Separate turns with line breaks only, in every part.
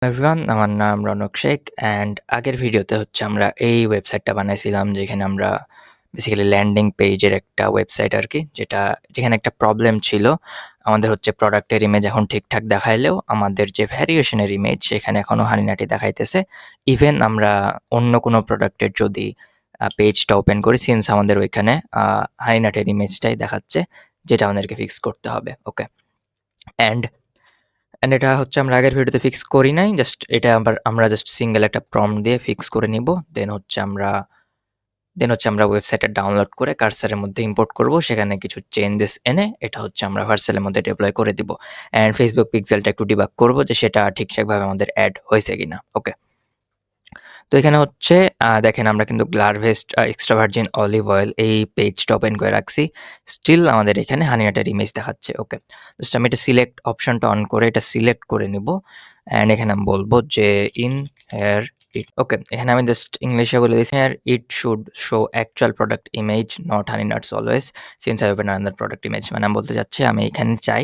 Everyone, আমার নাম Raunak Sheikh and আগের ভিডিওতে আমরা এই ওয়েবসাইটটা বানাইছিলাম যেখানে আমরা বেসিক্যালি ল্যান্ডিং পেজের একটা ওয়েবসাইট আরকি যেখানে একটা প্রবলেম ছিল। আমাদের প্রোডাক্টের ইমেজ এখন ঠিকঠাক দেখাইলেও আমাদের যে ভ্যারিয়েশনের ইমেজ সেখানে এখনো হানিনাটি দেখাইতেছে। ইভেন আমরা অন্য কোনো প্রোডাক্টের যদি পেজটা ওপেন করি সিন্স আমাদের ওইখানে হানিনাটের ইমেজটাই দেখাচ্ছে, যেটা আমাদেরকে ফিক্স করতে হবে। ওকে, অ্যান্ড অ্যান্ড এটা আমরা আগের ভিডিওতে ফিক্স করি নাই। এটা আবার আমরা সিঙ্গেল একটা প্রম্পট দিয়ে ফিক্স করে নিব। দেন আমরা ওয়েবসাইটটা ডাউনলোড করে কার্সারের মধ্যে ইম্পোর্ট করব। সেখানে কিছু চেঞ্জেস এনে এটা আমরা ভার্সেলের মধ্যে ডিপ্লয় করে দিব। অ্যান্ড ফেসবুক পিক্সেলটা একটু ডিবাগ করব যে সেটা ঠিকঠাকভাবে আমাদের অ্যাড হয়েছে কিনা। ওকে, তো এখানে দেখেন আমরা কিন্তু গ্লারভেস্ট এক্সট্রা ভার্জিন অলিভ অয়েল এই পেজটা ওপেন করে রাখছি। স্টিল আমাদের এখানে হানিনাটের ইমেজ দেখাচ্ছে। ওকে, জাস্ট আমি এটা সিলেক্ট অপশনটা অন করে এটা সিলেক্ট করে নিব। অ্যান্ড এখানে আমি বলবো যে ইন হেয়ার ইট। ওকে, এখানে আমি জাস্ট ইংলিশে বলে দিচ্ছি here it should show actual product image not Honeynuts always since I open another product image. মানে আমি বলতে চাচ্ছি আমি এখানে চাই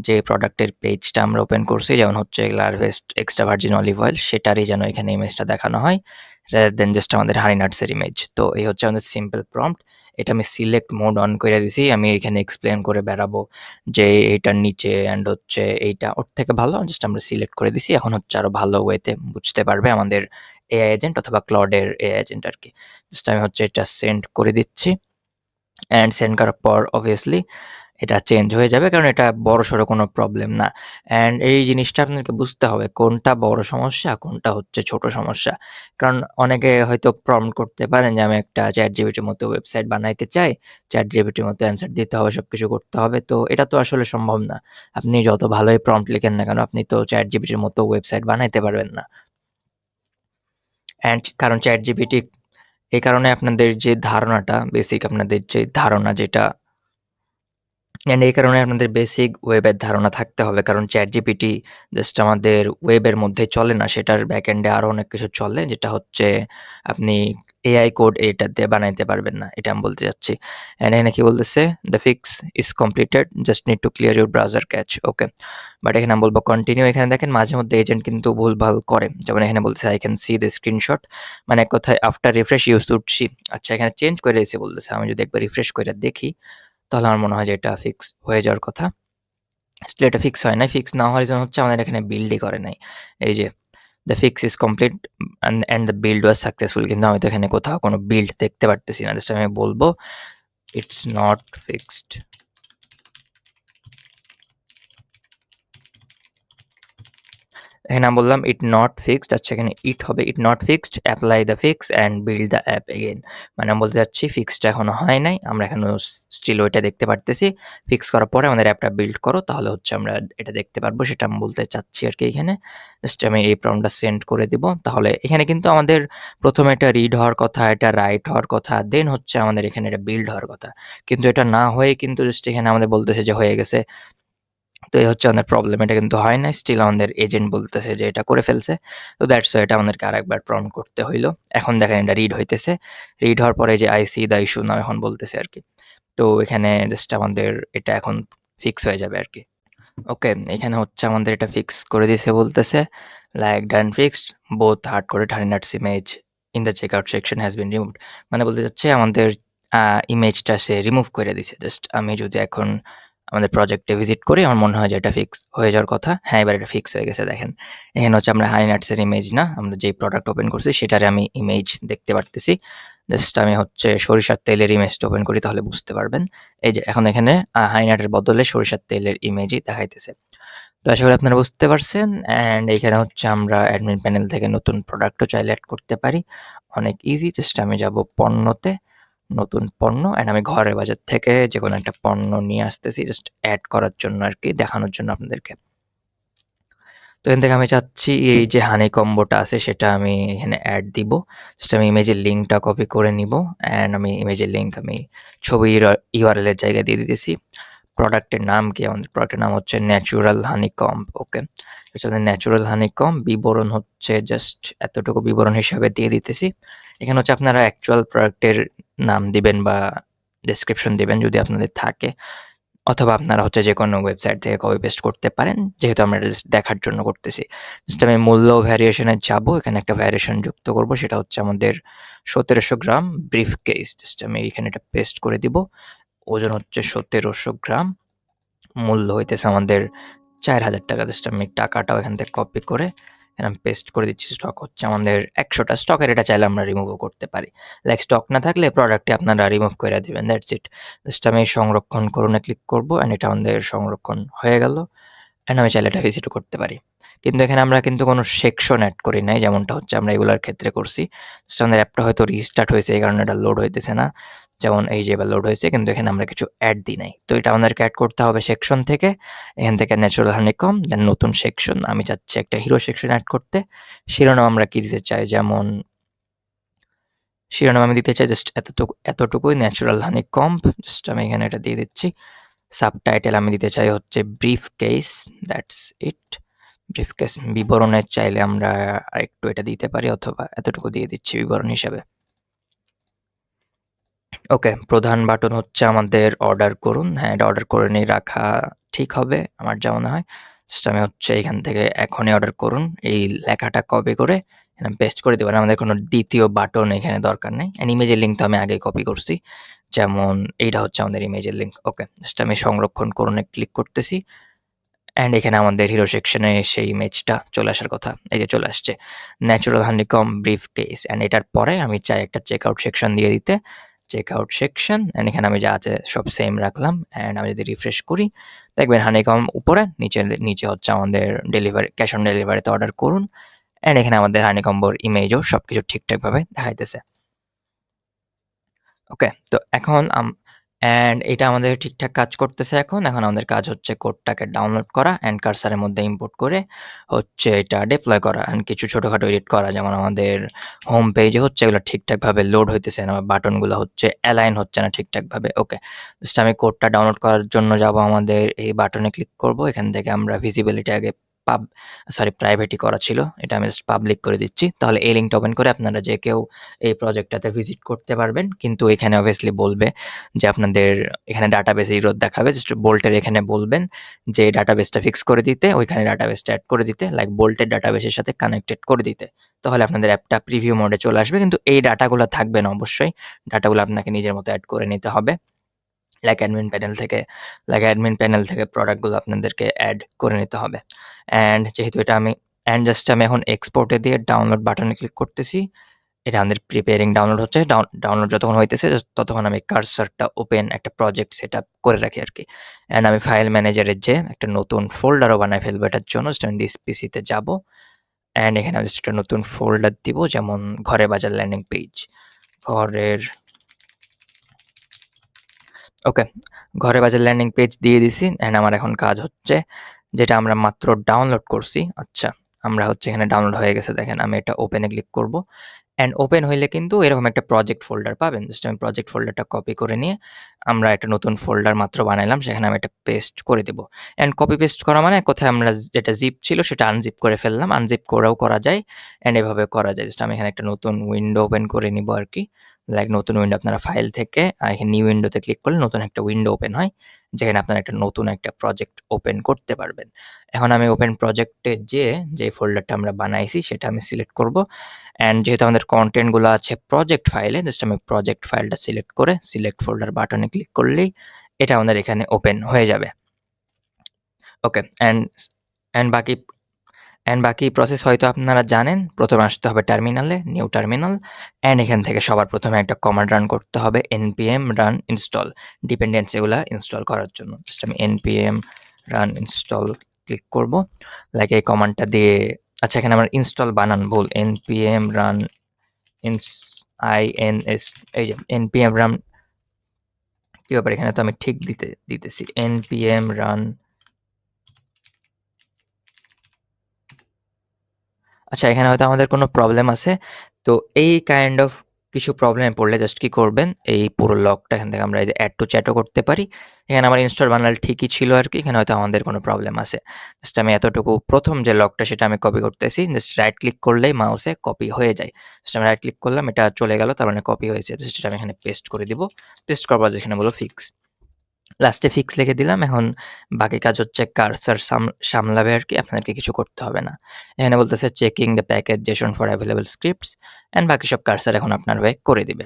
যে প্রোডাক্টের পেজটা আমরা ওপেন করছি, যেমন গ্লারভেস্ট এক্সট্রা ভার্জিন অলিভ অয়েল, সেটারই যেন এখানে ইমেজটা দেখানো হয় রাদার দেন জাস্ট আমাদের হানিনাটসের ইমেজ। তো এই আমাদের সিম্পল প্রম্পট। এটা আমি সিলেক্ট মোড অন করে দিছি। আমি এখানে এক্সপ্লেন করে বেড়াবো যে এইটার নিচে অ্যান্ড এইটা ওর থেকে ভালো জাস্ট আমরা সিলেক্ট করে দিছি। এখন আরো ভালো ওয়েতে বুঝতে পারবে আমাদের এআই এজেন্ট অথবা ক্লডের এআই এজেন্ট আরকি। জাস্ট আমি এটা সেন্ড করে দিচ্ছি। অ্যান্ড সেন্ড করার পর অবভিয়াসলি এটা চেঞ্জ হয়ে যাবে, কারণ এটা বড়সড় কোনো প্রবলেম না। অ্যান্ড এই জিনিসটা আপনাকে বুঝতে হবে কোনটা বড় সমস্যা, কোনটা ছোট সমস্যা। কারণ অনেকে হয়তো প্রম্পট করতে পারেন যে আমি একটা ChatGPT-র মতো ওয়েবসাইট বানাইতে চাই, ChatGPT-র মতো অ্যান্সার দিতে হবে, সবকিছু করতে হবে। তো এটা তো আসলে সম্ভব না। আপনি যত ভালোই প্রম্পট লিখেন না কেন, আপনি তো ChatGPT-র মতো ওয়েবসাইট বানাইতে পারবেন না। অ্যান্ড কারণ ChatGPT এই কারণে আপনাদের যে ধারণাটা বেসিক, আপনাদের যে ধারণা যেটা, অ্যান্ড এই কারণে আপনাদের বেসিক ওয়েবের ধারণা থাকতে হবে। কারণ ChatGPT জাস্ট আমাদের ওয়েবের মধ্যে চলে না, সেটার ব্যাকএন্ডে আরও অনেক কিছু চলে, যেটা আপনি এআই কোড এটা দিয়ে বানাইতে পারবেন না। এটা আমি বলতে চাচ্ছি। অ্যান্ড এখানে কি বলতেছে, the fix is completed, just need to clear your browser catch. Okay, but এখানে আমি বলবো কন্টিনিউ। এখানে দেখেন মাঝে মধ্যে এজেন্ট কিন্তু ভুলভাল করে, যেমন এখানে বলতেছে I can see the screenshot, মানে এক কথায় after refresh you should see. আচ্ছা, এখানে চেঞ্জ করে এসে বলতেছে, আমি যদি একবার রিফ্রেশ করে দেখি তাহলে আমার মনে হয় যে এটা ফিক্স হয়ে যাওয়ার কথা। স্টিল এটা ফিক্স হয় নাই। ফিক্স না হওয়ার রিজন আমাদের এখানে বিল্ডই করে নাই। এই যে the fix is complete and the build was successful, কিন্তু আমি তো এখানে কোথাও কোনো বিল্ড দেখতে পারতেছি না। জাস্ট আমি বলবো ইটস নট ফিক্সড। এখানে আমি বললাম ইট নট ফিক্সড। আচ্ছা, এখানে ইট হবে it not fixed, apply the fix and build the app again. মানে আমি বলতে চাচ্ছি ফিক্সটা এখনো হয় নাই, আমরা এখনো স্টিল ওইটা দেখতে পারতেছি। ফিক্স করার পরে আমাদের অ্যাপটা বিল্ড করো, তাহলে আমরা এটা দেখতে পারবো, সেটা আমি বলতে চাচ্ছি আর কি। এখানে জাস্ট আমি এই প্রম্পটটা সেন্ড করে দিব। তাহলে এখানে কিন্তু আমাদের প্রথমে এটা রিড হওয়ার কথা, এটা রাইট হওয়ার কথা, দেন আমাদের এখানে এটা বিল্ড হওয়ার কথা, কিন্তু এটা না হয়ে কিন্তু জাস্ট এখানে আমাদের বলতেছে যে হয়ে গেছে। তো এই আমাদের প্রবলেম, এটা কিন্তু হয় না। স্টিল আমাদের এজেন্ট বলতেছে যে এটা করে ফেলছে। তো দ্যাটস ওয়াই এটা আমাদেরকে আরেকবার প্রম্পট করতে হইলো। এখন দেখেন এটা রিড হইতেছে। রিড হওয়ার পরে যে আই সি দ্য ইস্যু নাও এখন বলতেছে আর কি। তো এখানে জাস্ট আমাদের এটা এখন ফিক্স হয়ে যাবে আর কি। ওকে, এখানে আমাদের এটা ফিক্স করে দিছে বলতেছে like done fixed, both hard coded Honeynuts image in the checkout section has been removed. মানে বলতে চাচ্ছে আমাদের ইমেজটা সে রিমুভ করে দিছে। জাস্ট আমি যদি এখন আমাদের প্রজেক্টে ভিজিট করি, আমার মনে হয় যে এটা ফিক্স হয়ে যাওয়ার কথা। হ্যাঁ, এবার এটা ফিক্স হয়ে গেছে। দেখেন এখানে আমরা হানিনাটসের ইমেজ না, আমরা যে প্রোডাক্ট ওপেন করছি সেটারে আমি ইমেজ দেখতে পারতেছি। জাস্ট আমি সরিষার তেলের ইমেজটা ওপেন করি, তাহলে বুঝতে পারবেন। এই যে এখন এখানে হাইনাটের বদলে সরিষার তেলের ইমেজই দেখাইতেছে। তো আশা করি আপনারা বুঝতে পারছেন। অ্যান্ড এইখানে আমরা অ্যাডমিন প্যানেল থেকে নতুন প্রোডাক্টও চাইলে অ্যাড করতে পারি। অনেক ইজি। জাস্ট আমি যাব পণ্যতে, নতুন পণ্য, অ্যান্ড আমি ঘরের বাজার থেকে যে কোনো একটা পণ্য নিয়ে আসতেছি জাস্ট অ্যাড করার জন্য আর কি, দেখানোর জন্য আপনাদেরকে। তো এখান থেকে আমি চাচ্ছি এই যে হানি কম্বোটা আছে সেটা আমি এখানে অ্যাড দিব। জাস্ট আমি ইমেজের লিঙ্কটা কপি করে নিব। অ্যান্ড আমি ইমেজের লিঙ্ক আমি ছবির ইউআরএল এর জায়গায় দিয়ে দিতেছি। প্রোডাক্টের নাম কি? আমাদের প্রোডাক্টের নাম ন্যাচুরাল হানিকম্ব। ওকে, ন্যাচুরাল হানিকম্ব। বিবরণ জাস্ট এতটুকু বিবরণ হিসাবে দিয়ে দিতেছি। এখানে আপনারা অ্যাকচুয়াল প্রোডাক্টের নাম দিবেন বা ডেসক্রিপশন দিবেন যদি আপনাদের থাকে। অথবা আপনারা হচ্ছে যেকোনো ওয়েবসাইট থেকে কপি পেস্ট করতে পারেন। যেহেতু আমরা এটা জাস্ট দেখার জন্য করতেছি। জাস্ট আমি মূল্য ভ্যারিয়েশনে যাবো। এখানে একটা ভ্যারিয়েশন যুক্ত করব। সেটা হচ্ছে আমাদের ১৭০০ গ্রাম ব্রিফ কেস। জাস্ট আমি এখানে এটা পেস্ট করে দিব। ওজন হচ্ছে ১৭০০ গ্রাম। মূল্য হইতেছে আমাদের ৳৪,০০০। জাস্ট আমি টাকাটাও এখান থেকে কপি করে এখানে আমি পেস্ট করে দিচ্ছি। স্টক হচ্ছে আমাদের ১০০ টা। স্টকের এটা চাইলে আমরা রিমুভও করতে পারি। লাইক স্টক না থাকলে প্রোডাক্টটি আপনারা রিমুভ কইরা দিবেন। That's it. জাস্ট আমি সংরক্ষণ করুনে ক্লিক করব অ্যান্ড এটা আমাদের সংরক্ষণ হয়ে গেল। অ্যান্ড আমি চাইলে এটা ভিজিটও করতে পারি। কিন্তু এখানে আমরা কিন্তু কোনো সেকশন এড করি নাই, যেমনটা হচ্ছে আমরা এগুলার ক্ষেত্রে করছি। জাস্ট আমাদের অ্যাপটা হয়তো রিস্টার্ট হয়েছে, এই কারণে এটা লোড হইতেছে না। যেমন এই যে এবার লোড হয়েছে, কিন্তু এখানে আমরা কিছু অ্যাড দিই নাই। তো এটা আমাদেরকে অ্যাড করতে হবে সেকশন থেকে। এখান থেকে ন্যাচারাল হানিকম, দেন নতুন সেকশন। আমি চাচ্ছি একটা হিরো সেকশন অ্যাড করতে। শিরোনাম আমরা কি দিতে চাই? যেমন শিরোনাম আমি দিতে চাই জাস্ট এতটুকুই, ন্যাচারাল হানিকম্ব। জাস্ট আমি এখানে এটা দিয়ে দিচ্ছি। সাবটাইটেল আমি দিতে চাই হচ্ছে brief case. That's it. Brief case. বিবরণের চাইলে আমরা আরেকটু এটা দিতে পারি, অথবা এতটুকু দিয়ে দিচ্ছি বিবরণ হিসাবে। ওকে, প্রধান বাটন হচ্ছে আমাদের অর্ডার করুন। হ্যাঁ, এটা অর্ডার করে নিয়ে রাখা ঠিক হবে আমার যা মনে হয়। জাস্ট আমি হচ্ছে এখান থেকে এখনই অর্ডার করুন এই লেখাটা কপি করে এখানে পেস্ট করে দেবেন। আমাদের কোনো দ্বিতীয় বাটন এখানে দরকার নেই। অ্যান্ড ইমেজের লিঙ্ক তো আমি আগেই কপি করছি। যেমন এইটা হচ্ছে আমাদের ইমেজের লিঙ্ক। ওকে, জাস্ট আমি সংরক্ষণ করুনে ক্লিক করতেছি। অ্যান্ড এখানে আমাদের হিরো সেকশনে সেই ইমেজটা চলে আসার কথা। এই যে চলে আসছে। Natural honeycomb brief case. And এটার পরে আমি চাই একটা চেকআউট সেকশন দিয়ে দিতে। চেকআউট সেকশন, অ্যান্ড এখানে আমি যা আছে সব সেম রাখলাম। অ্যান্ড আমি যদি রিফ্রেশ করি, দেখবেন হানিকম উপরে, নিচে হচ্ছে আমাদের ডেলিভারি, ক্যাশ অন ডেলিভারিতে অর্ডার করুন। অ্যান্ড এখানে আমাদের হানিকম্বর ইমেজও সবকিছু ঠিকঠাকভাবে দেখাইতেছে। ওকে, তো এখন অ্যান্ড এটা আমাদের ঠিকঠাক কাজ করতেছে এখন। এখন আমাদের কাজ হচ্ছে কোডটাকে ডাউনলোড করা অ্যান্ড কার্সারের মধ্যে ইম্পোর্ট করে হচ্ছে এটা ডিপ্লয় করা অ্যান্ড কিছু ছোটোখাটো এডিট করা। যেমন আমাদের হোম পেজে হচ্ছে এগুলো ঠিকঠাকভাবে লোড হইতেছে না, বাটনগুলো হচ্ছে অ্যালাইন হচ্ছে না ঠিকঠাকভাবে। ওকে, জাস্ট আমি কোডটা ডাউনলোড করার জন্য যাব আমাদের এই বাটনে ক্লিক করব। এখান থেকে আমরা ভিজিবিলিটি আগে প্রাইভেটই করা ছিল। এটা আমি জাস্ট পাবলিক করে দিচ্ছি। তাহলে এই লিঙ্কটা ওপেন করে আপনারা যে কেউ এই প্রজেক্টটাতে ভিজিট করতে পারবেন। কিন্তু এখানে অবভিয়াসলি বলবে যে আপনাদের এখানে ডাটাবেস এরর দেখাবে। জাস্ট বোল্টের এখানে বলবেন যে ডাটাবেসটা ফিক্স করে দিতে, ওইখানে ডাটাবেসটা এড করে দিতে, লাইক বোল্টের ডাটাবেসের সাথে কানেক্টেড করে দিতে। তাহলে আপনাদের অ্যাপটা প্রিভিউ মোডে চলে আসবে। কিন্তু এই ডাটাগুলো থাকবে না অবশ্যই। ডাটাগুলো আপনাকে নিজের মতো এড করে নিতে হবে। অ্যাডমিন প্যানেল থেকে প্রোডাক্টগুলো আপনাদেরকে এড করে নিতে হবে। অ্যান্ড যেহেতু এটা আমি জাস্ট আমি এখন এক্সপোর্টে দিয়ে ডাউনলোড বাটনে ক্লিক করতেছি। এটা আমাদের প্রিপেয়ারিং ডাউনলোড হচ্ছে। ডাউনলোড যতক্ষণ হইতেছে ততক্ষণ আমি কার্সারটা ওপেন একটা প্রজেক্ট সেটআপ করে রাখি আরকি। অ্যান্ড আমি ফাইল ম্যানেজারে যেয়ে একটা নতুন ফোল্ডারও বানায় ফেলবো এটার জন্য। জাস্ট আমি দিস পিসিতে যাবো। অ্যান্ড এখানে আমি জাস্ট একটা নতুন ফোল্ডার দিব, যেমন ঘরে বাজার ল্যান্ডিং পেজ। ঘরের ওকে, ঘরে বাজার ল্যান্ডিং পেজ দিয়ে দিছি। অ্যান্ড আমার এখন কাজ হচ্ছে যেটা আমরা মাত্র ডাউনলোড করছি। আচ্ছা, আমরা হচ্ছে এখানে ডাউনলোড হয়ে গেছে দেখেন। আমি এটা ওপেনে ক্লিক করব। অ্যান্ড ওপেন হইলে কিন্তু এরকম একটা প্রজেক্ট ফোল্ডার পাবেন। জাস্ট আমি প্রজেক্ট ফোল্ডারটা কপি করে নিয়ে আমরা একটা নতুন ফোল্ডার মাত্র বানাইলাম, সেখানে আমি এটা পেস্ট করে দেব। অ্যান্ড কপি পেস্ট করা মানে কোথায় আমরা যেটা জিপ ছিল সেটা আনজিপ করে ফেললাম। আনজিপ করেও করা যায়, অ্যান্ড এভাবে করা যায়। জাস্ট আমি এখানে একটা নতুন উইন্ডো ওপেন করে নিব আরকি। লাইক নতুন উইন্ডো আপনারা ফাইল থেকে এখানে নিউ উইন্ডোতে ক্লিক করলে নতুন একটা উইন্ডো ওপেন হয়, যেখানে আপনারা একটা নতুন একটা প্রজেক্ট ওপেন করতে পারবেন। এখন আমি ওপেন প্রজেক্টে যেয়ে যে ফোল্ডারটা আমরা বানাইছি সেটা আমি সিলেক্ট করব। অ্যান্ড যেহেতু আমাদের কনটেন্টগুলো আছে প্রজেক্ট ফাইলে, জাস্ট আমি প্রজেক্ট ফাইলটা সিলেক্ট করে সিলেক্ট ফোল্ডার বাটনে ক্লিক করলেই এটা আমাদের এখানে ওপেন হয়ে যাবে। ওকে, অ্যান্ড বাকি বাকি প্রসেস হয়তো আপনারা জানেন। প্রথমে আসতে হবে টার্মিনালে, নিউ টার্মিনাল। অ্যান্ড এখান থেকে সবার প্রথমে একটা কমান্ড রান করতে হবে, npm run install ডিপেন্ডেন্সিগুলা ইনস্টল করার জন্য। জাস্ট আমি npm run install ক্লিক করব। লাইক এই কমান্ডটা দিয়ে, আচ্ছা এখানে আমার ইনস্টল বানান ভুল, npm run ins এই যে npm run, কি ব্যাপার, এখানে তো আমি ঠিক দিতেছি npm run। আচ্ছা, এখানে হয়তো আমাদের কোনো প্রবলেম আছে। তো এই কাইন্ড অফ কিছু প্রবলেমে পড়লে জাস্ট কি করবেন, এই পুরো লগটা এখান থেকে আমরা এই যে অ্যাড টু চ্যাটও করতে পারি। এখানে আমার ইনস্টল বানাল ঠিকই ছিল আরকি। এখানে হয়তো আমাদের কোনো প্রবলেম আছে। জাস্ট আমি এতটুকু প্রথম যে লগটা সেটা আমি কপি করতেছি। জাস্ট রাইট ক্লিক করলেই মাউসে কপি হয়ে যায়। জাস্ট আমি রাইট ক্লিক করলাম, এটা চলে গেল, তার মানে কপি হয়েছে। জাস্ট এটা আমি এখানে পেস্ট করে দিব। পেস্ট করার পর যেখানে বলব ফিক্স। লাস্টে ফিক্স লিখে দিলাম। এখন বাকি কাজ হচ্ছে কার্সার সামলাবে আরকি। আপনাদেরকে কিছু করতে হবে না। এখানে বলতেছে checking the package for available scripts and বাকি সব কার্সার এখন আপনার হয়ে করে দিবে।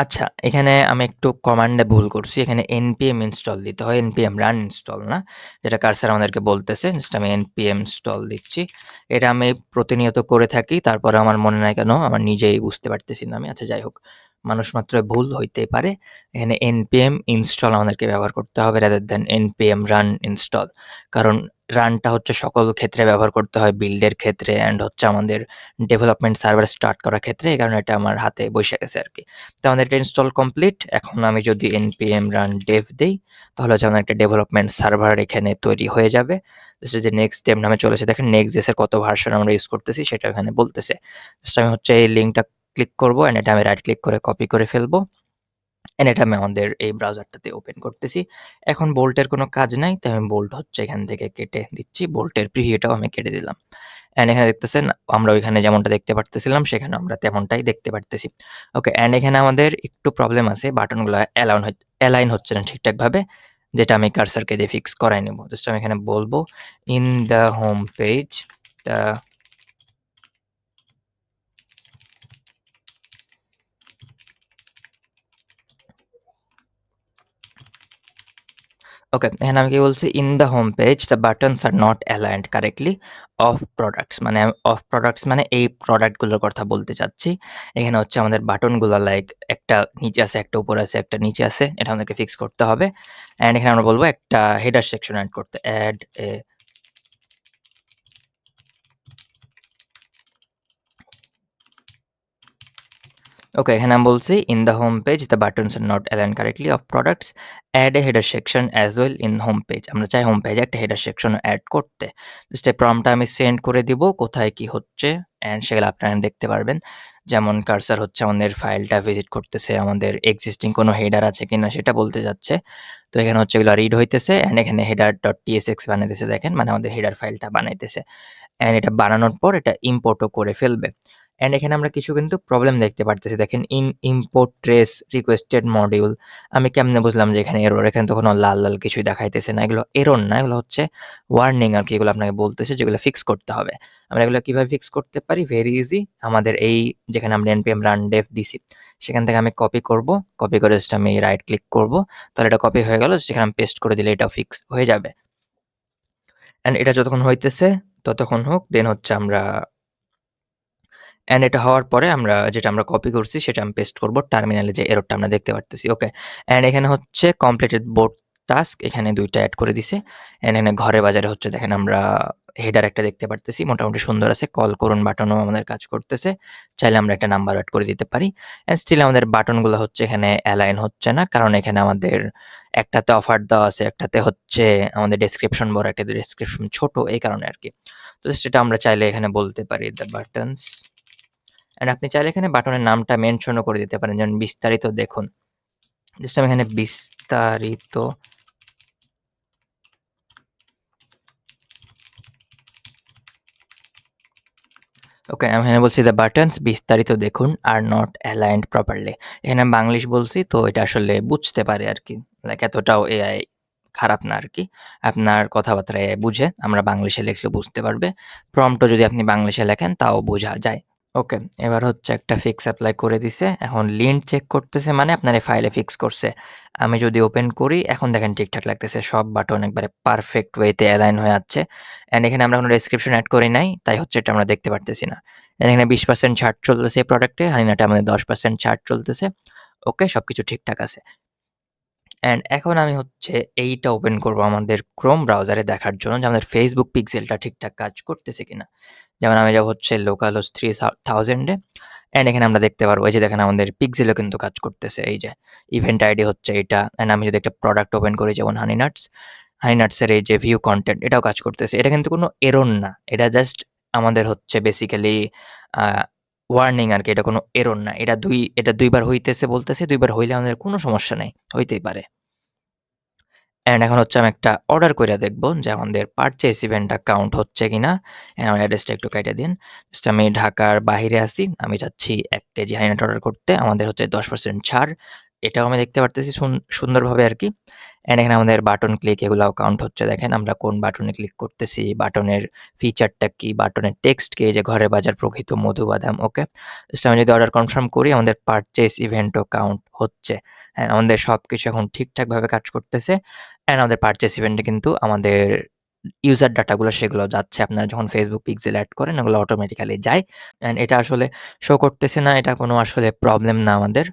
আচ্ছা, এখানে আমি একটু কমান্ডে ভুল করছি। এখানে npm ইনস্টল দিতে হয়। npm রান ইনস্টল না। যেটা কার্সার আমাদেরকে বলতেছে। জাস্ট আমি npm install দিচ্ছি। এটা আমি প্রতিনিয়ত করে থাকি। তারপরে আমার মনে নাই কেন আমার নিজেই বুঝতে পারতেছি না আমি। আচ্ছা যাই হোক। মানুষ মাত্রই ভুল হইতেই পারে। এখানে npm install আমাদেরকে ব্যবহার করতে হবে rather than npm run install। কারণ রানটা হচ্ছে সকল ক্ষেত্রে ব্যবহার করতে হয়। বিল্ডের ক্ষেত্রে অ্যান্ড হচ্ছে আমাদের ডেভেলপমেন্ট সার্ভার স্টার্ট করার ক্ষেত্রে। এই কারণে এটা আমার হাতে বইসা গেছে আরকি। তো আমাদের এটা ইনস্টল কমপ্লিট। এখন আমি যদি npm run dev দেই, তাহলে হচ্ছে আমাদের একটা ডেভেলপমেন্ট সার্ভার এখানে তৈরি হয়ে যাবে। জাস্ট যে নেক্সট স্টেপ নামে চলেছে দেখেন Next.js এর কত ভার্সন আমরা ইউজ করতেছি সেটা এখানে বলতেছে। জাস্ট আমি হচ্ছে এই লিঙ্কটা ক্লিক করব অ্যান্ড এটা আমি রাইট ক্লিক করে কপি করে ফেলবো। অ্যান্ড এটা আমি আমাদের এই ব্রাউজারটাতে ওপেন করতেছি। এখন বোল্টের কোনো কাজ নাই, তাই আমি বোল্ট হচ্ছে এখান থেকে কেটে দিচ্ছি। বোল্টের প্রিভিউটাও আমি কেটে দিলাম। অ্যান্ড এখানে দেখতেছেন আমরা ওইখানে যেমনটা দেখতে পারতেছিলাম সেখানে আমরা তেমনটাই দেখতে পারতেছি। ওকে, অ্যান্ড এখানে আমাদের একটু প্রবলেম আছে। বাটনগুলো অ্যালাইন হচ্ছে না ঠিকঠাকভাবে। যেটা আমি কার্সারকে দিয়ে ফিক্স করাই নেব। জাস্ট আমি এখানে বলবো in the home page the okay, এখানে আমি কি বলছি? In the home page the buttons are not aligned correctly of products মানে আমি অফ প্রোডাক্টস মানে এই প্রোডাক্টগুলোর কথা বলতে চাচ্ছি। এখানে হচ্ছে আমাদের বাটনগুলা লাইক একটা নিচে আছে, একটা উপরে আছে, একটা নিচে আছে। এটা আমাদেরকে ফিক্স করতে হবে। অ্যান্ড এখানে আমরা বলব একটা হেডার সেকশন এড করতে। এড এ ওকে, এখানে আমি বলছি in the home page the buttons are not align correctly of products add a header section as well in home page. আমরা চাই হোম পেজে একটা হেডার সেকশন অ্যাড করতে। Just এই প্রম্পটটা আমি সেন্ড করে দিব কোথায় কি হচ্ছে অ্যান্ড সেগুলো আপনারা দেখতে পারবেন। যেমন কার্সার হচ্ছে আমাদের ফাইলটা ভিজিট করতেছে, আমাদের এক্সিস্টিং কোনো হেডার আছে কিনা সেটা বলতে যাচ্ছে। তো এখানে হচ্ছে এগুলো রিড হইতেছে অ্যান্ড এখানে হেডার ডট টিএসএক্স বানাইতেছে দেখেন, মানে আমাদের হেডার ফাইলটা বানাইতেছে। অ্যান্ড এটা বানানোর পর এটা ইম্পোর্টও করে ফেলবে। অ্যান্ড এখানে আমরা কিছু কিন্তু প্রবলেম দেখতে পারতেছি। দেখেন ইম্পোর্ট ট্রেস রিকোয়েস্টেড মডিউল। আমি কেমনে বুঝলাম যে এখানে এরর? এখানে তো কোনো লাল কিছুই দেখাইতেছে না। এগুলো এরর না, এগুলো হচ্ছে ওয়ার্নিং আরকি। এগুলো আপনাকে বলতেছে যেগুলো ফিক্স করতে হবে। আমরা এগুলো কিভাবে ফিক্স করতে পারি? Very easy. আমাদের এই যেখানে আমরা npm run dev দিছি, সেখান থেকে আমি কপি করব। কপি করে জাস্ট আমি রাইট ক্লিক করব। তাহলে এটা কপি হয়ে গেল। সেখানে আমি পেস্ট করে দিলে এটাও ফিক্স হয়ে যাবে। অ্যান্ড এটা যতক্ষণ হইতেছে ততক্ষণ হোক। দেন হচ্ছে আমরা অ্যান্ড এটা হওয়ার পরে যেটা আমরা কপি করছি সেটা আমি পেস্ট করব টার্মিনালে, যে এররটা আমরা দেখতে পারতেছি। ওকে, অ্যান্ড এখানে হচ্ছে কমপ্লিটেড বোথ টাস্ক, এখানে ২ টা এড করে দিছে। অ্যান্ড এখানে ঘরে বাজারে হচ্ছে দেখেন আমরা হেডার একটা দেখতে পারতেছি, মোটামুটি সুন্দর আছে। কল করুন বাটনও আমাদের কাজ করতেছে। চাইলে আমরা একটা নাম্বার এড করে দিতে পারি। অ্যান্ড স্টিল আমাদের বাটনগুলো হচ্ছে এখানে অ্যালাইন হচ্ছে না, কারণ এখানে আমাদের একটাতে অফার দেওয়া আছে, একটাতে হচ্ছে আমাদের ডেসক্রিপশন বড়, একটাতে ডেসক্রিপশন ছোট, এই কারণে আরকি। তো সেটা আমরা চাইলে এখানে বলতে পারি দ্য বাটনস। অ্যান্ড আপনি চাইলে এখানে বাটনের নামটা মেনশনও করে দিতে পারেন, যেমন বিস্তারিত দেখুন। জাস্ট আমি এখানে বিস্তারিত ওকে, আমি এখানে বলছি দ্য বাটনস বিস্তারিত দেখুন আর নট অ্যালাইনড প্রপারলি। এখানে আমি বাংলিশ বলছি, তো এটা আসলে বুঝতে পারে আরকি। লাইক এতটাও এআই খারাপ না আরকি। আপনার কথাবার্তা এআই বুঝে। আমরা বাংলিশে লিখলে বুঝতে পারবে। প্রম্পটও যদি আপনি বাংলিশে লেখেন তাও বোঝা যায়। ওকে, এবার হচ্ছে একটা ফিক্স এপ্লাই করে দিছে। এখন লিন্ট চেক করতেছে মানে আপনার এই ফাইলে ফিক্স করছে। আমি যদি ওপেন করি এখন দেখেন ঠিকঠাক লাগতেছে। সব বাটন একবারে পারফেক্ট ওয়েতে অ্যালাইন হয়ে আছে। অ্যান্ড এখানে আমরা কোনো ডেসক্রিপশন এড করি নাই, তাই হচ্ছে এটা আমরা দেখতে পারতেছি না। অ্যান্ড এখানে 20% ছাড় চলতেছে এই প্রোডাক্টে, হানিনাটে আমাদের 10% ছাড় চলতেছে। ওকে, সবকিছু ঠিকঠাক আছে। অ্যান্ড এখন আমি হচ্ছে এইটা ওপেন করব আমাদের ক্রোম ব্রাউজারে দেখার জন্য যে আমাদের Facebook পিক্সেলটা ঠিকঠাক কাজ করতেছে কিনা। যেমন আমি যাব হচ্ছে localhost 3000 এ অ্যান্ড এখানে আমরা দেখতে পারবো এই যে দেখেন আমাদের পিক্সেলও কিন্তু কাজ করতেছে। এই যে ইভেন্ট আইডি হচ্ছে এটা। অ্যান্ড আমি যদি একটা প্রোডাক্ট ওপেন করি যেমন হানিনাটসের এই যে ভিউ কনটেন্ট এটাও কাজ করতেছে। এটা কিন্তু কোনো এরর না। এটা জাস্ট আমাদের হচ্ছে বেসিক্যালি আ ওয়ার্নিং আরকি। এটা কোনো এরর না। এটা ২ বার হইতেছে বলতেছে, ২ বার হইলে আমাদের কোনো সমস্যা নাই। হইতেই পারে। অ্যান্ড এখন হচ্ছে আমি একটা অর্ডার কইরা দেখব যে আমাদের পারচেজ ইভেন্টটা কাউন্ট হচ্ছে কিনা। আমার অ্যাড্রেসটা একটু কাইটা দিন। জাস্ট আমি ঢাকার বাহিরে আছি। আমি চাচ্ছি ১ কেজি হাইনাট অর্ডার করতে। আমাদের হচ্ছে 10% ছাড়। এটাও আমি দেখতে পারতেছি সুন্দরভাবে আরকি। অ্যান্ড এখানে আমাদের বাটন ক্লিক এগুলাও কাউন্ট হচ্ছে। দেখেন আমরা কোন বাটনে ক্লিক করতেছি, বাটনের ফিচারটা কি, বাটনের টেক্সট কি, এই যে ঘরে বাজার প্রকৃত মধুবাদাম, ওকে? জাস্ট আমি যদি অর্ডার কনফার্ম করি আমাদের পারচেজ ইভেন্টও কাউন্ট হচ্ছে। হ্যাঁ, আমাদের সবকিছু এখন ঠিকঠাকভাবে কাজ করতেছে। অ্যান্ড আমাদের পারচেজ ইভেন্টে কিন্তু আমাদের ইউজার ডাটাগুলো সেগুলো যাচ্ছে। আপনারা যখন Facebook পিক্সেল এড করেন ওগুলো অটোমেটিক্যালি যায়। অ্যান্ড এটা আসলে শো করতেছে না, এটা কোনো আসলে প্রবলেম না আমাদের।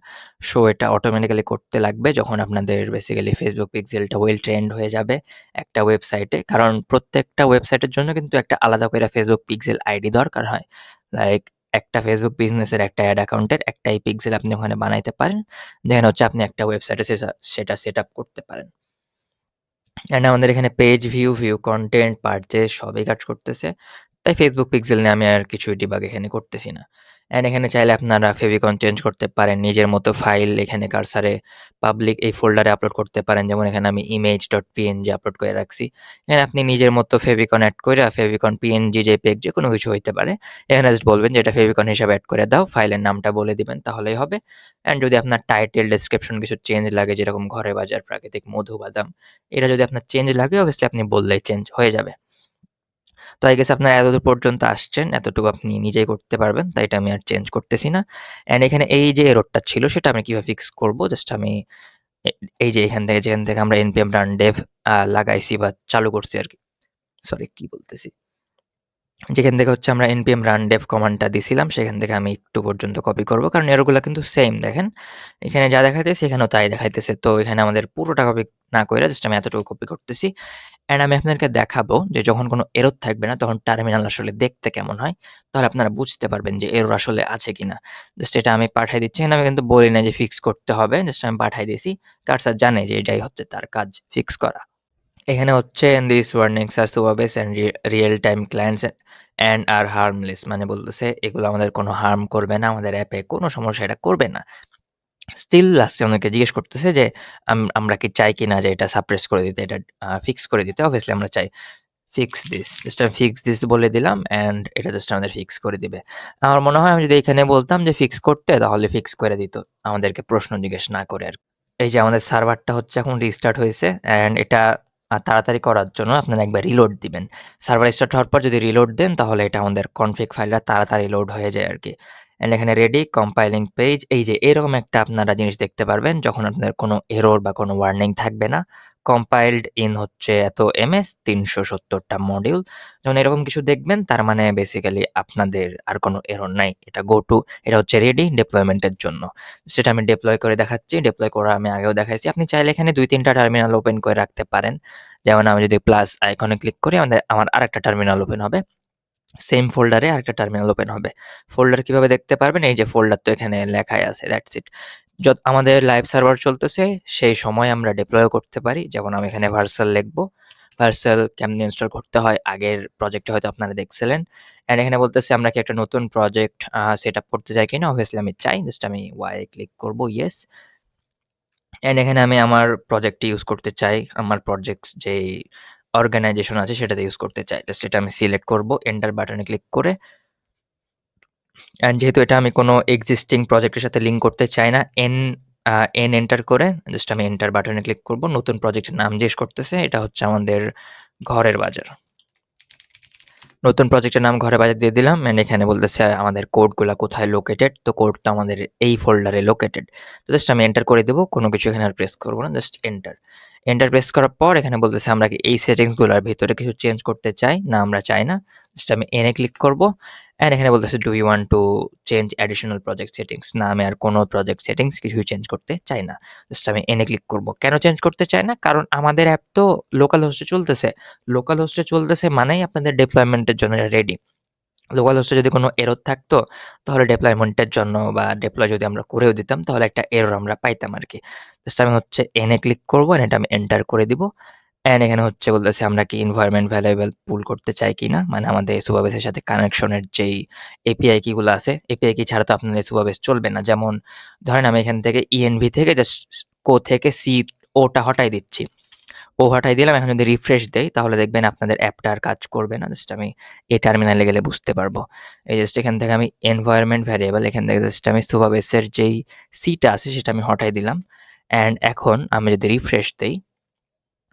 শো এটা অটোমেটিক্যালি করতে লাগবে যখন আপনাদের বেসিক্যালি Facebook পিক্সেলটা ওয়েল ট্রেন্ড হয়ে যাবে একটা ওয়েবসাইটে। কারণ প্রত্যেকটা ওয়েবসাইটের জন্য কিন্তু একটা আলাদা করে Facebook পিক্সেল আইডি দরকার হয়। লাইক একটা Facebook বিজনেসের একটা অ্যাড অ্যাকাউন্টের একটাই পিক্সেল আপনি ওখানে বানাইতে পারেন। যেখানে হচ্ছে আপনি একটা ওয়েবসাইটে সেটা সেট আপ করতে পারেন। অ্যান্ড আমাদের এখানে page view, view content, purchase সবই কাজ করতেছে। তাই Facebook পিক্সেল নিয়ে আমি আর কিছুই ডিবাগ এখানে করতেছি না। অ্যান্ড এখানে চাইলে আপনারা ফেভিকন চেঞ্জ করতে পারেন। নিজের মতো ফাইল এখানে কার্সারে পাবলিক এই ফোল্ডারে আপলোড করতে পারেন। যেমন এখানে আমি image.png আপলোড করে রাখছি। এখানে আপনি নিজের মতো ফেভিকন এড কইরা ফেভিকন PNG, JPEG যেকোনো কিছু হইতে পারে। এখানে জাস্ট বলবেন যে এটা ফেভিকন হিসাবে এড করে দাও। ফাইলের নামটা বলে দিবেন তাহলেই হবে। অ্যান্ড যদি আপনার টাইটেল, ডেসক্রিপশন কিছু চেঞ্জ লাগে যেরকম ঘরে বাজার, প্রাকৃতিক মধু বাদাম, এটা যদি আপনার চেঞ্জ লাগে অবভিয়াসলি আপনি বললেই চেঞ্জ হয়ে যাবে। তো আই গেস আপনারা এতদূর পর্যন্ত আসছেন, এতটুকু আপনি নিজেই করতে পারবেন। তাই এটা আমি আর চেঞ্জ করতেছি না। অ্যান্ড এখানে এই যে এররটা ছিল সেটা আমি কিভাবে ফিক্স করব? জাস্ট আমি এ এই যে এখান থেকে যেখান থেকে আমরা npm run dev লাগাইছি বা চালু করছি আরকি। সরি কি বলতেছি? যেখান থেকে হচ্ছে আমরা npm run dev কমান্ডটা দিছিলাম সেখান থেকে আমি একটু পর্যন্ত কপি করব। কারণ এররগুলা কিন্তু সেম দেখেন। এখানে যা দেখাইতেছে এখানেও তাই দেখাইতেছে। তো এখানে আমাদের পুরোটা কপি না কইরা জাস্ট আমি এতটুকু কপি করতেছি। অ্যান্ড আমি আপনাদেরকে দেখাবো যে যখন কোনো এরর থাকবে না তখন টার্মিনাল আসলে দেখতে কেমন হয়। তাহলে আপনারা বুঝতে পারবেন যে এরর আসলে আছে কিনা। জাস্ট এটা আমি পাঠায় দিচ্ছি। এখানে আমি কিন্তু বলি না যে ফিক্স করতে হবে। জাস্ট আমি পাঠায় দিছি। কার্সার জানে যে এটাই হচ্ছে তার কাজ ফিক্স করা। এখানে হচ্ছে these warnings are superbase and real time clients and are harmless মানে বলতেছে এগুলো আমাদের কোনো হার্ম করবে না। আমাদের অ্যাপে কোনো সমস্যা এটা করবে না। স্টিল লাস্টে আমাদেরকে জিজ্ঞেস করতেছে যে আমরা কি চাই কিনা যে এটা সাপ্রেস করে দিতে, এটা ফিক্স করে দিতে। অবভিয়াসলি আমরা চাই। Fix this. জাস্ট আমি ফিক্স দিস বলে দিলাম অ্যান্ড এটা জাস্ট আমাদের ফিক্স করে দিবে। আমার মনে হয় আমি যদি এখানে বলতাম যে ফিক্স করতে তাহলে ফিক্স করে দিত। আমাদেরকে প্রশ্ন জিজ্ঞেস না করে আরকি। এই যে আমাদের সার্ভারটা হচ্ছে এখন রিস্টার্ট হয়েছে অ্যান্ড এটা তাড়াতাড়ি করার জন্য আপনারা একবার রিলোড দিবেন। সার্ভার স্টার্ট হওয়ার পর যদি রিলোড দেন তাহলে এটা আমাদের কনফিগ ফাইলটা তাড়াতাড়ি লোড হয়ে যায় আরকি। অ্যান্ড এখানে রেডি কম্পাইলিং পেজ এই যে এরকম একটা আপনারা জিনিস দেখতে পারবেন যখন আপনাদের কোনো এরর বা কোনো ওয়ার্নিং থাকবে না। কম্পাইলড ইন হচ্ছে এত এমএস ৩৭০ টা মডিউল। যখন এরকম কিছু দেখবেন তার মানে বেসিক্যালি আপনাদের আর কোনো এরর নাই। এটা গো টু এটা হচ্ছে রেডি ডেপ্লয়মেন্টের জন্য। সেটা আমি ডেপ্লয় করে দেখাচ্ছি। ডেপ্লয় করা আমি আগেও দেখাইছি। আপনি চাইলে এখানে ২-৩ টা টার্মিনাল ওপেন করে রাখতে পারেন। যেমন আমি যদি প্লাস আইকনে ক্লিক করি আমার আরেকটা টার্মিনাল ওপেন হবে। সেম ফোল্ডারে আরেকটা টার্মিনাল ওপেন হবে। ফোল্ডার কিভাবে দেখতে পারবেন? এই যে ফোল্ডার তো এখানে লেখাই আছে দ্যাটস ইট। আমাদের লাইভ সার্ভার চলতেছে সেই সময় আমরা ডেপ্লয়ও করতে পারি। যেমন আমি এখানে ভার্সাল লিখব। ভার্সাল কেমনে ইনস্টল করতে হয় আগের প্রজেক্টে হয়তো আপনারা দেখছিলেন। অ্যান্ড এখানে বলতেছে আমরা কি একটা নতুন প্রজেক্ট সেটআপ করতে চাই কিনা? অবভিয়াসলি আমি চাই। জাস্ট আমি Y এ ক্লিক করব ইয়েস। অ্যান্ড এখানে আমি আমার প্রজেক্টটি ইউজ করতে চাই। আমার প্রজেক্টস যেই অর্গানাইজেশন আছে সেটাতে ইউজ করতে চাই। জাস্ট এটা আমি সিলেক্ট করব। এন্টার বাটনে ক্লিক করে অ্যান্ড যেহেতু এটা আমি কোনো এক্সিস্টিং প্রজেক্টের সাথে লিঙ্ক করতে চাই না, এন এন্টার করে জাস্ট আমি এন্টার বাটনে ক্লিক করব। নতুন প্রজেক্টের নাম জিজ্ঞেস করতেছে। এটা হচ্ছে আমাদের ঘরের বাজার। নতুন প্রজেক্টের নাম ঘরে বাজার দিয়ে দিলাম অ্যান্ড এখানে বলতেছে আমাদের কোডগুলা কোথায় লোকেটেড। তো কোড তো আমাদের এই ফোল্ডারে লোকেটেড। তো জাস্ট আমি এন্টার করে দেব। কোনো কিছু এখানে আর প্রেস করব না। Just enter. এন্টার প্রেস করার পর এখানে বলতেছে আমরা কি এই সেটিংসগুলোর ভিতরে কিছু চেঞ্জ করতে চাই? না আমরা চাই না। জাস্ট আমি এনে ক্লিক করব। অ্যান্ড এখানে বলতেছে do you want to change additional project settings? না আমি আর কোনো প্রজেক্ট সেটিংস কিছুই চেঞ্জ করতে চাই না। জাস্ট আমি এনে ক্লিক করব। কেন চেঞ্জ করতে চাই না? কারণ আমাদের অ্যাপ তো লোকাল হোস্টে চলতেছে। লোকাল হোস্টে চলতেছে মানেই আপনাদের ডেপ্লয়মেন্টের জন্য এটা রেডি। লোকাল হোস্টে যদি কোনো এরর থাকতো তাহলে ডেপ্লয়মেন্টের জন্য বা ডেপ্লয় যদি আমরা করেও দিতাম তাহলে একটা এরর আমরা পাইতাম আরকি। জাস্ট আমি হচ্ছে এনে ক্লিক করব অ্যান্ড এটা আমি এন্টার করে দিব। অ্যান্ড এখানে হচ্ছে বলতেছে আমরা কি এনভায়রনমেন্ট ভ্যারিয়েবল পুল করতে চাই কিনা? মানে আমাদের সুপারবেসের সাথে কানেকশনের যেই এপিআই কি গুলো আছে, এপিআই কি ছাড়া তো আপনাদের সুপারবেস চলবে না। যেমন ধরেন আমি এখান থেকে ইএনভি থেকে জাস্ট কো থেকে সি ওটা হটাই দিচ্ছি। ও হটাই দিলাম। এখন যদি রিফ্রেশ দেই তাহলে দেখবেন আপনাদের অ্যাপটা আর কাজ করবে না। জাস্ট আমি এই টার্মিনালে গেলে বুঝতে পারবো। এই জাস্ট এখান থেকে আমি এনভায়রনমেন্ট ভ্যারিয়েবল এখান থেকে জাস্ট আমি সুপারবেসের যেই সিটা আছে সেটা আমি হটাই দিলাম। অ্যান্ড এখন আমি যদি রিফ্রেশ দেই,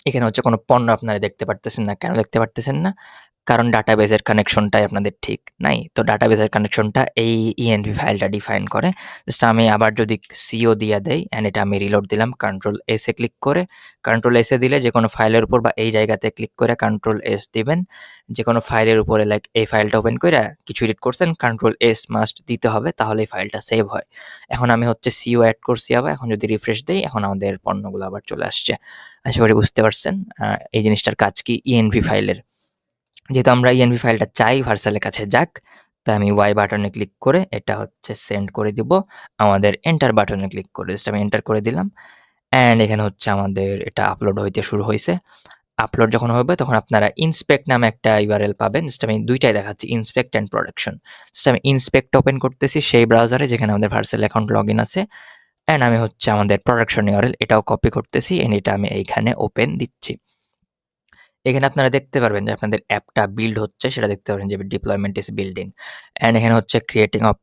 এখানে হচ্ছে কোনো পণ্য আপনারা দেখতে পারতেছেন না। কেন দেখতে পারতেছেন না? কারণ ডাটাবেজের কানেকশনটাই আপনাদের ঠিক নাই। তো ডাটাবেজের কানেকশনটা এই env ফাইলটা ডিফাইন করে। জাস্ট আমি আবার যদি co দিয়া দেই অ্যান্ড এটা আমি রিলোড দিলাম কন্ট্রোল S এ ক্লিক করে। কন্ট্রোল S এ দিলে যেকোনো ফাইলের উপর বা এই জায়গাতে ক্লিক করে কন্ট্রোল S দিবেন। যেকোনো ফাইলের উপরে লাইক এই ফাইলটা ওপেন কইরা কিছু এডিট করছেন, কন্ট্রোল S মাস্ট দিতে হবে তাহলে এই ফাইলটা সেভ হয়। এখন আমি হচ্ছে co এড করছি আবার। এখন যদি রিফ্রেশ দেই এখন আমাদের পণ্যগুলো আবার চলে আসছে। আশা করি বুঝতে পারছেন এই জিনিসটার কাজ কি env ফাইলের। যেহেতু আমরা env ফাইলটা চাই ভার্সালের কাছে যাক, তাই আমি y বাটনে ক্লিক করে এটা হচ্ছে সেন্ড করে দিব। আমাদের এন্টার বাটনে ক্লিক করে জাস্ট আমি এন্টার করে দিলাম। অ্যান্ড এখানে হচ্ছে আমাদের এটা আপলোড হইতে শুরু হইছে। আপলোড যখন হবে তখন আপনারা ইন্সপেক্ট নামে একটা URL পাবেন। জাস্ট আমি ২ টাই দেখাচ্ছি ইন্সপেক্ট অ্যান্ড প্রোডাকশন। জাস্ট আমি ইন্সপেক্ট ওপেন করতেছি সেই ব্রাউজারে যেখানে আমাদের ভার্সাল অ্যাকাউন্ট লগইন আছে। অ্যান্ড আমি হচ্ছে আমাদের প্রোডাকশন URL এটাও কপি করতেছি অ্যান্ড এটা আমি এইখানে ওপেন দিচ্ছি। এখানে আপনারা দেখতে পারবেন যে আপনাদের অ্যাপটা বিল্ড হচ্ছে সেটা দেখতে পারেন যে ডিপ্লয়মেন্ট ইজ বিল্ডিং অ্যান্ড এখানে হচ্ছে ক্রিয়েটিং অফ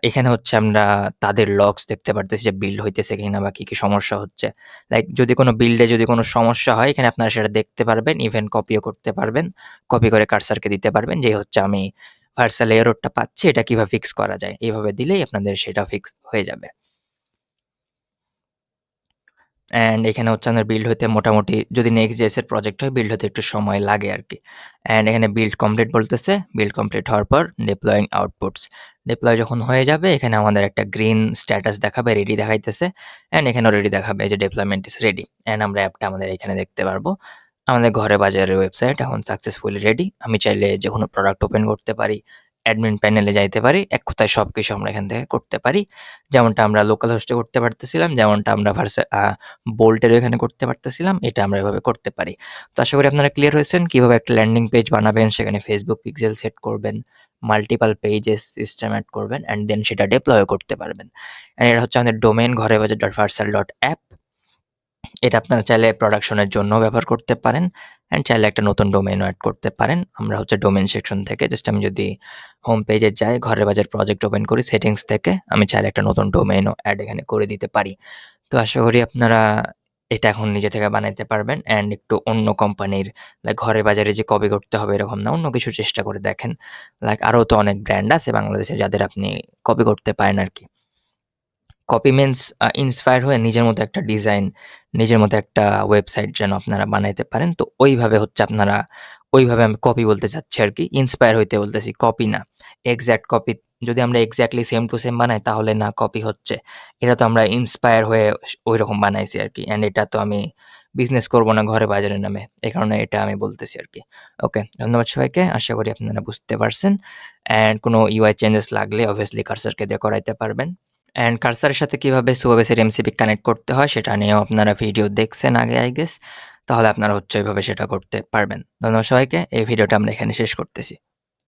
এখানে হচ্ছে আমরা তাদের লগস দেখতে পারতেছি যে বিল্ড হইতেছে কিনা বা কি সমস্যা হচ্ছে। লাইক যদি কোনো বিল্ডে যদি কোনো সমস্যা হয় এখানে আপনারা সেটা দেখতে পারবেন, ইভেন কপিও করতে পারবেন। কপি করে কার্সারকে দিতে পারবেন যে হচ্ছে আমি ভার্সাল এররটা পাচ্ছি এটা কিভাবে ফিক্স করা যায়। এভাবে দিলেই আপনাদের সেটা ফিক্স হয়ে যাবে। অ্যান্ড এখানে হচ্ছে আমাদের বিল্ড হইতে মোটামুটি যদি Next.js এর প্রজেক্ট হয় বিল্ড হতে একটু সময় লাগে আরকি। অ্যান্ড এখানে বিল্ড কমপ্লিট বলতেছে। বিল্ড কমপ্লিট হওয়ার পর ডিপ্লয়িং আউটপুটস। ডিপ্লয় যখন হয়ে যাবে এখানে আমাদের একটা গ্রিন স্ট্যাটাস দেখাবে, রেডি দেখাইতেছে। অ্যান্ড এখানেও রেডি দেখাবে যে ডিপ্লয়মেন্ট ইস রেডি। অ্যান্ড আমরা অ্যাপটা আমাদের এখানে দেখতে পারবো। আমাদের ঘরে বাজারের ওয়েবসাইট এখন সাকসেসফুলি রেডি। আমি চাইলে যেকোনো প্রোডাক্ট ওপেন করতে পারি, অ্যাডমিন প্যানেলে যাইতে পারি। এক কথায় সবকিছু আমরা এখান থেকে করতে পারি। যেমনটা আমরা লোকাল হোস্টে করতে পারতেছিলাম, যেমনটা আমরা বোল্টেরও এখানে করতে পারতেছিলাম, এটা আমরা এভাবে করতে পারি। তো আশা করি আপনারা ক্লিয়ার হয়েছেন কিভাবে একটা ল্যান্ডিং পেজ বানাবেন, সেখানে Facebook পিক্সেল সেট করবেন, মাল্টিপল পেজেস সিস্টেম এড করবেন অ্যান্ড দেন সেটা ডিপ্লয় করতে পারবেন। অ্যান্ড এটা হচ্ছে আমাদের ডোমেইন ঘরেবাজার.ভার্সাল.অ্যাপ। এটা আপনারা চাইলে প্রোডাকশনের জন্যও ব্যবহার করতে পারেন অ্যান্ড চাইলে একটা নতুন ডোমেইনও এড করতে পারেন। আমরা হচ্ছে ডোমেইন সেকশন থেকে জাস্ট আমি যদি হোম পেজে যাই, ঘরের বাজার প্রজেক্ট ওপেন করি সেটিংস থেকে, আমি চাইলে একটা নতুন ডোমেইনও এড এখানে করে দিতে পারি। তো আশা করি আপনারা এটা এখন নিজে থেকে বানাইতে পারবেন অ্যান্ড একটু অন্য কোম্পানির লাইক ঘরে বাজারে যে কপি করতে হবে এরকম না, অন্য কিছু চেষ্টা করে দেখেন। লাইক আরও তো অনেক ব্র্যান্ড আছে বাংলাদেশে যাদের আপনি কপি করতে পারেন আরকি। কপি মিন্স ইন্সপায়ার হয়ে নিজের মতো একটা ডিজাইন, নিজের মতো একটা ওয়েবসাইট যেন আপনারা বানাইতে পারেন। তো ওইভাবে হচ্ছে আপনারা ওইভাবে আমি কপি বলতে চাচ্ছি আরকি। ইন্সপায়ার হইতে বলতেছি, কপি না। এক্সাক্ট কপি যদি আমরা এক্সাক্টলি সেম টু সেম বানাই তাহলে না কপি হচ্ছে। এটা তো আমরা ইন্সপায়ার হয়ে ঐরকম বানাইছি আরকি। অ্যান্ড এটা তো আমি বিজনেস করব না ঘরে বাজারে নামে। এ কারণে এটা আমি বলতেছি আরকি। ওকে, ধন্যবাদ সবাইকে। আশা করি আপনারা বুঝতে পারছেন। অ্যান্ড কোনো UI চেঞ্জেস লাগলে অবভিয়াসলি কার্সারকে দিয়ে করাইতে পারবেন। অ্যান্ড কার্সারের সাথে কিভাবে সুবাবেসের এমসিপি কানেক্ট করতে হয় সেটা নিয়েও আপনারা ভিডিও দেখছেন আগে আই গেস। তাহলে আপনারা হচ্ছে এভাবে সেটা করতে পারবেন। ধন্যবাদ সবাইকে। এই ভিডিওটা আমরা এখানে শেষ করতেছি।